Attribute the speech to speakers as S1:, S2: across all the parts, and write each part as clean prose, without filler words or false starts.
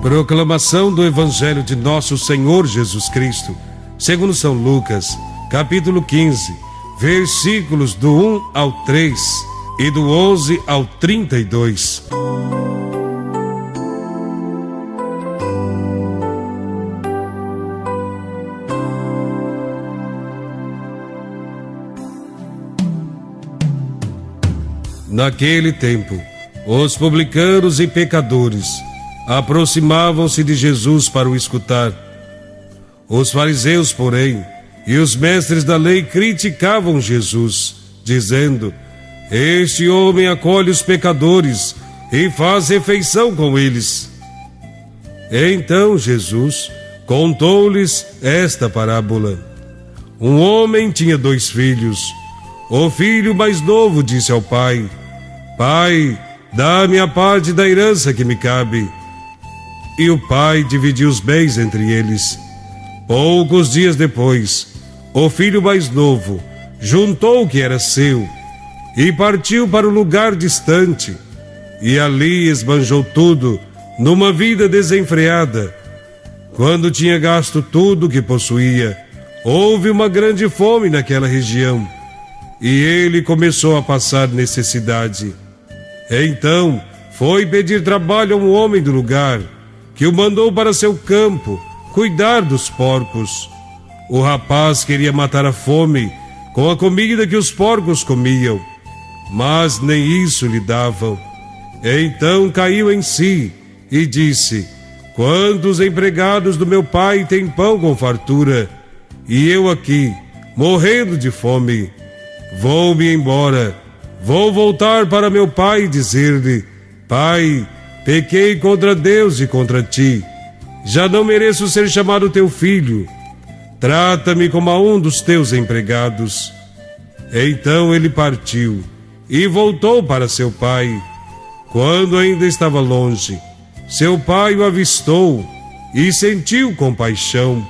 S1: Proclamação do Evangelho de Nosso Senhor Jesus Cristo, segundo São Lucas, capítulo 15, versículos do 1 ao 3 e do 11 ao 32. Naquele tempo, os publicanos e pecadores aproximavam-se de Jesus para o escutar. Os fariseus, porém, e os mestres da lei criticavam Jesus, dizendo: Este homem acolhe os pecadores e faz refeição com eles. Então Jesus contou-lhes esta parábola. Um homem tinha 2 filhos. O filho mais novo disse ao pai: Pai, dá-me a parte da herança que me cabe. E o pai dividiu os bens entre eles. Poucos dias depois, o filho mais novo juntou o que era seu e partiu para um lugar distante, e ali esbanjou tudo numa vida desenfreada. Quando tinha gasto tudo o que possuía, houve uma grande fome naquela região, e ele começou a passar necessidade. Então foi pedir trabalho a um homem do lugar, que o mandou para seu campo cuidar dos porcos. O rapaz queria matar a fome com a comida que os porcos comiam, mas nem isso lhe davam. Então caiu em si e disse: Quantos empregados do meu pai têm pão com fartura, e eu aqui, morrendo de fome? Vou-me embora, vou voltar para meu pai e dizer-lhe: Pai, pequei contra Deus e contra ti. Já não mereço ser chamado teu filho. Trata-me como a um dos teus empregados. Então ele partiu e voltou para seu pai. Quando ainda estava longe, seu pai o avistou e sentiu compaixão.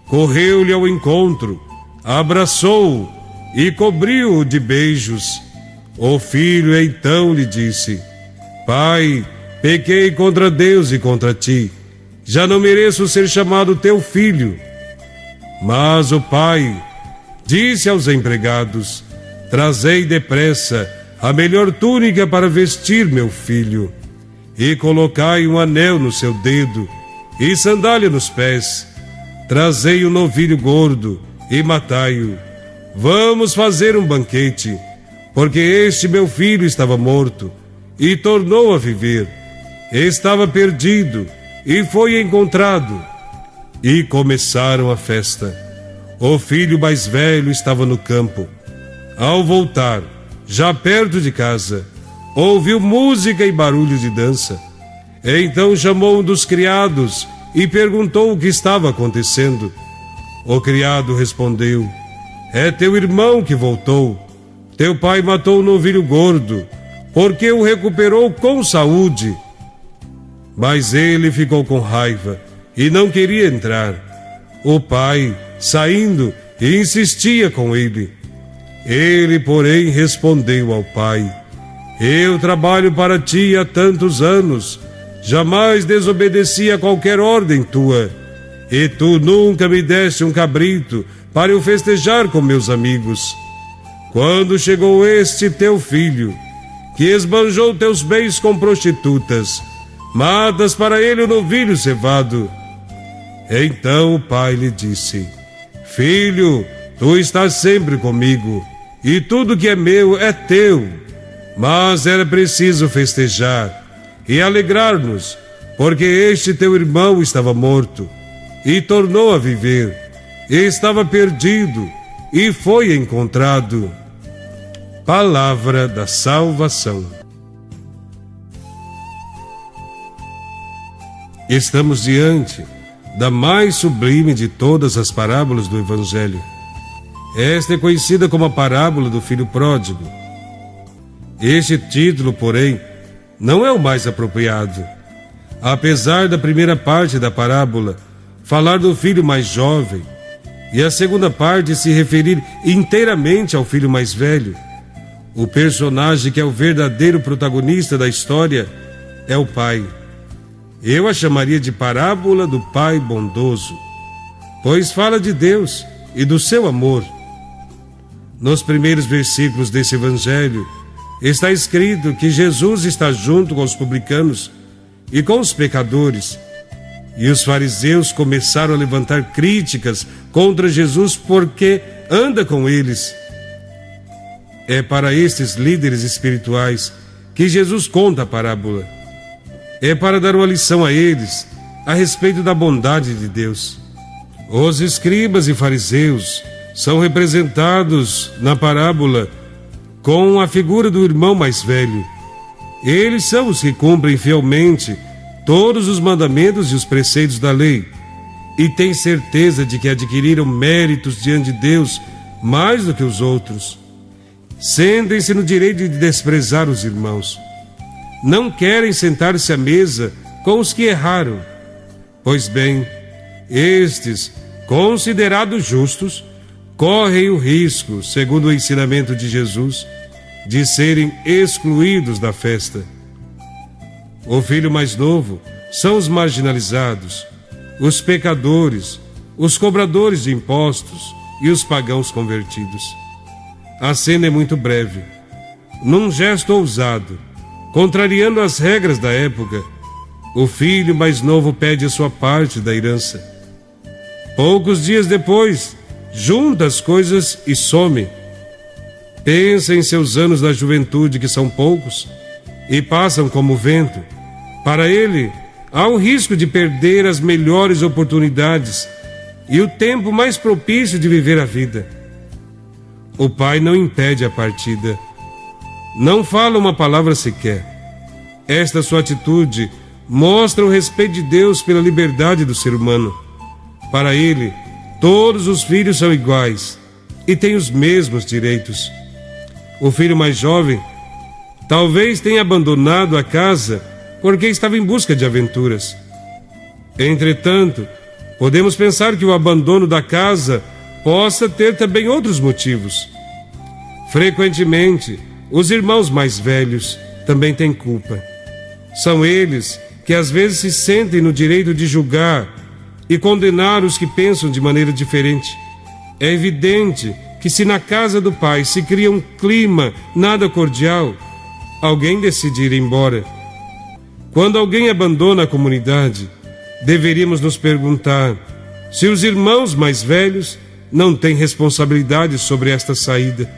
S1: Correu-lhe ao encontro, abraçou-o e cobriu-o de beijos. O filho então lhe disse: Pai, pequei contra Deus e contra ti. Já não mereço ser chamado teu filho. Mas o pai disse aos empregados: Trazei depressa a melhor túnica para vestir meu filho, e colocai um anel no seu dedo e sandália nos pés. Trazei um novilho gordo e matai-o. Vamos fazer um banquete, porque este meu filho estava morto e tornou a viver. Estava perdido e foi encontrado. E começaram a festa. O filho mais velho estava no campo. Ao voltar, já perto de casa, ouviu música e barulho de dança. Então chamou um dos criados e perguntou o que estava acontecendo. O criado respondeu: É teu irmão que voltou. Teu pai matou o novilho gordo, porque o recuperou com saúde. Mas ele ficou com raiva e não queria entrar. O pai, saindo, insistia com ele. Ele, porém, respondeu ao pai: Eu trabalho para ti há tantos anos, jamais desobedeci a qualquer ordem tua, e tu nunca me deste um cabrito para eu festejar com meus amigos. Quando chegou este teu filho, que esbanjou teus bens com prostitutas, matas para ele o novilho cevado. Então o pai lhe disse: Filho, tu estás sempre comigo, e tudo que é meu é teu. Mas era preciso festejar e alegrar-nos, porque este teu irmão estava morto e tornou a viver, e estava perdido e foi encontrado. Palavra da salvação. Estamos diante da mais sublime de todas as parábolas do Evangelho. Esta é conhecida como a parábola do filho pródigo. Este título, porém, não é o mais apropriado. Apesar da primeira parte da parábola falar do filho mais jovem e a segunda parte se referir inteiramente ao filho mais velho, o personagem que é o verdadeiro protagonista da história é o pai. Eu a chamaria de parábola do Pai bondoso, pois fala de Deus e do seu amor. Nos primeiros versículos desse evangelho está escrito que Jesus está junto com os publicanos e com os pecadores, e os fariseus começaram a levantar críticas contra Jesus porque anda com eles. É para estes líderes espirituais que Jesus conta a parábola. É para dar uma lição a eles a respeito da bondade de Deus. Os escribas e fariseus são representados na parábola com a figura do irmão mais velho. Eles são os que cumprem fielmente todos os mandamentos e os preceitos da lei e têm certeza de que adquiriram méritos diante de Deus mais do que os outros. Sentem-se no direito de desprezar os irmãos. Não querem sentar-se à mesa com os que erraram. Pois bem, estes, considerados justos, correm o risco, segundo o ensinamento de Jesus, de serem excluídos da festa. O filho mais novo são os marginalizados, os pecadores, os cobradores de impostos e os pagãos convertidos. A cena é muito breve. Num gesto ousado, contrariando as regras da época, o filho mais novo pede a sua parte da herança. Poucos dias depois, junta as coisas e some. Pensa em seus anos da juventude, que são poucos, e passam como vento. Para ele, há o risco de perder as melhores oportunidades e o tempo mais propício de viver a vida. O pai não impede a partida. Não fala uma palavra sequer. Esta sua atitude mostra o respeito de Deus pela liberdade do ser humano. Para ele, todos os filhos são iguais e têm os mesmos direitos. O filho mais jovem talvez tenha abandonado a casa porque estava em busca de aventuras. Entretanto, podemos pensar que o abandono da casa possa ter também outros motivos. Frequentemente, os irmãos mais velhos também têm culpa. São eles que às vezes se sentem no direito de julgar e condenar os que pensam de maneira diferente. É evidente que se na casa do pai se cria um clima nada cordial, alguém decide ir embora. Quando alguém abandona a comunidade, deveríamos nos perguntar se os irmãos mais velhos não têm responsabilidade sobre esta saída.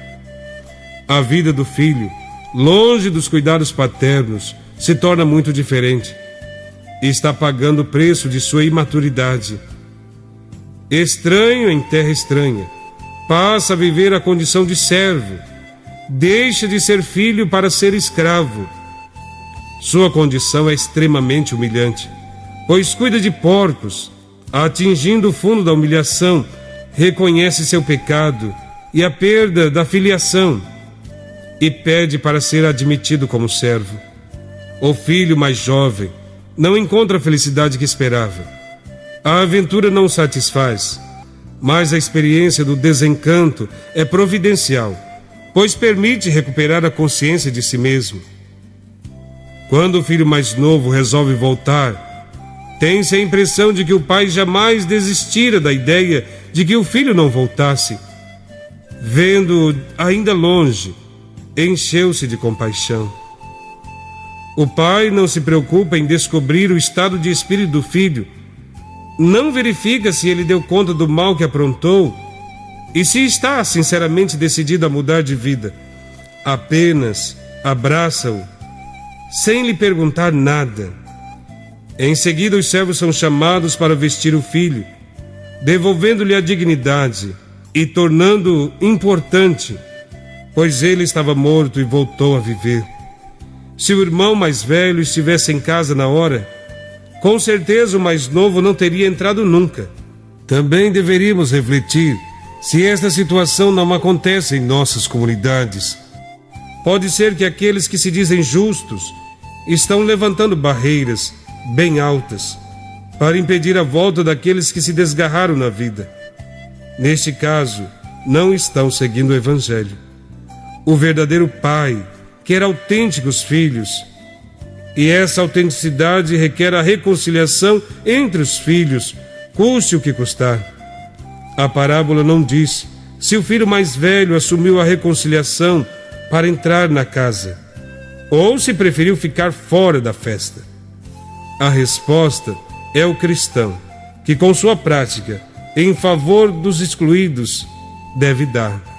S1: A vida do filho, longe dos cuidados paternos, se torna muito diferente e está pagando o preço de sua imaturidade. Estranho em terra estranha, passa a viver a condição de servo, deixa de ser filho para ser escravo. Sua condição é extremamente humilhante, pois cuida de porcos, atingindo o fundo da humilhação, reconhece seu pecado e a perda da filiação e pede para ser admitido como servo. O filho mais jovem não encontra a felicidade que esperava. A aventura não o satisfaz, mas a experiência do desencanto é providencial, pois permite recuperar a consciência de si mesmo. Quando o filho mais novo resolve voltar, tem-se a impressão de que o pai jamais desistira da ideia de que o filho não voltasse. Vendo-o ainda longe, encheu-se de compaixão. O pai não se preocupa em descobrir o estado de espírito do filho, não verifica se ele deu conta do mal que aprontou e se está sinceramente decidido a mudar de vida. Apenas abraça-o, sem lhe perguntar nada. Em seguida, os servos são chamados para vestir o filho, devolvendo-lhe a dignidade e tornando-o importante, pois ele estava morto e voltou a viver. Se o irmão mais velho estivesse em casa na hora, com certeza o mais novo não teria entrado nunca. Também deveríamos refletir se esta situação não acontece em nossas comunidades. Pode ser que aqueles que se dizem justos estão levantando barreiras bem altas para impedir a volta daqueles que se desgarraram na vida. Neste caso, não estão seguindo o Evangelho. O verdadeiro pai quer autênticos filhos E essa autenticidade requer a reconciliação entre os filhos, custe o que custar. A parábola não diz se o filho mais velho assumiu a reconciliação para entrar na casa, ou se preferiu ficar fora da festa. A resposta é o cristão, que com sua prática em favor dos excluídos deve dar.